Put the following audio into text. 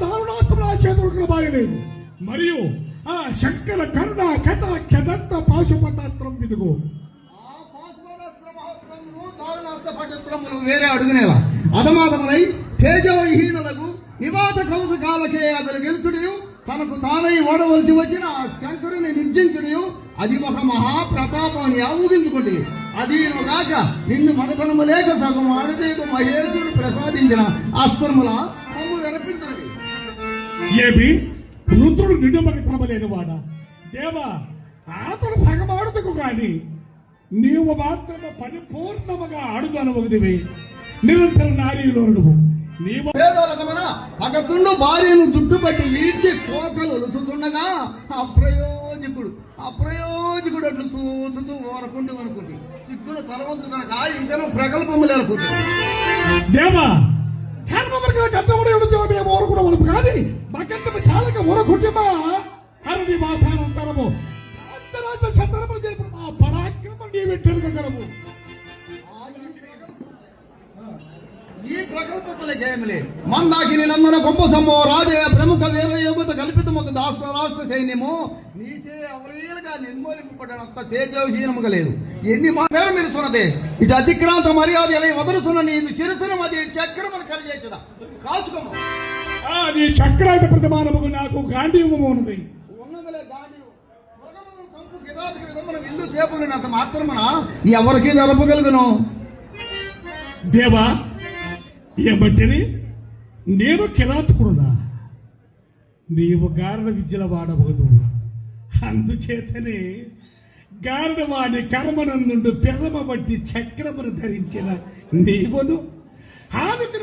దారుణాస్త్రం నా చేతులకు బాగలేదు. మరియు ఆ శంకర కరుణ కటాక్ష దత్త పాశుపతాస్త్రం ఇదిగో. ఆ పాశుపతాస్త్ర మహోత్సవములు దారుణాస్త్ర పటస్త్రములు వేరే అడుగునేవా అధమాధములై తేజోహీనులకు నివాత కవస కాలకే అతను గెలుచుడు తనకు తానై ఓడవలసి వచ్చిన ఆ శంకరుని నిర్జించుడు అది ఒక మహాప్రతాపాన్ని ఊహించుకోండి. అదీనుగాక నిన్ను మనతనము లేక సగం ఆడదేకు మహేశ్వరుడు ప్రసాదించిన అస్త్రముల మమ్ము వినిపించినది. ఏమి రుద్రుడు నిండుమని తనమలేని వాడా? దేవా, అతడు సగం ఆడుటకు గాని నీవు మాత్రమే పరిపూర్ణముగా ఆడుదనవదివి. నిరంతర నారీలోనువు నీవు పగతుండు భార్యను జుట్టుబట్టి వీడ్చి కోకలు ఒలుతుండగా అప్రయోజకుడు అట్లు చూచుతూ ఓరకుండి అనుకుంది. సిగ్గును తలవంతు కనుక ఇంకనూ ప్రగల్పములు అనుకుంటుంది. దేవా, మేము ఊరుకున్నాము కానీ మాకెంత చాలక ఊరకుంటమా అరవి మాసానంతరము శతరములు జరిపిన మా పరాక్రమం నీ పెట్టగలము. ఈ ప్రకల్పలకేమిలే మందాకిని నందన గొప్ప సమ్మో రాజే ప్రముఖ వీర యోగత కల్పితముకు దాస్త రాష్ట్ర సైన్యము నీచే అవలీలుగా నిర్మూలింపబడినంత తేజోహీనముగా లేదు. ఎన్ని మాటలు మీరు సున్నదే ఇటు అతిక్రాంత మర్యాద ఎలా వదలుసున్న నీదు చిరుసును అది చక్రమును కలిగేచ్చదా కాచుకోము. నీ చక్రాంత ప్రతిమానముకు నాకు గాంధీవము ఉన్నది. ఉన్నదిలే గాంధీవు మృగమును సంపు కిరాతక విధమున విల్లు చేపలినంత మాత్రమున ఎవరికి వెలపగలుగును. దేవా, ఏమంటేనే నేను కిరాతకుడునా? నీవు గారణ విద్యల వాడవదు. అందుచేతనే గారణ వాడి కర్మనందుండు పెరమ బట్టి చక్రమును ధరించిన నీవును ఆమెకు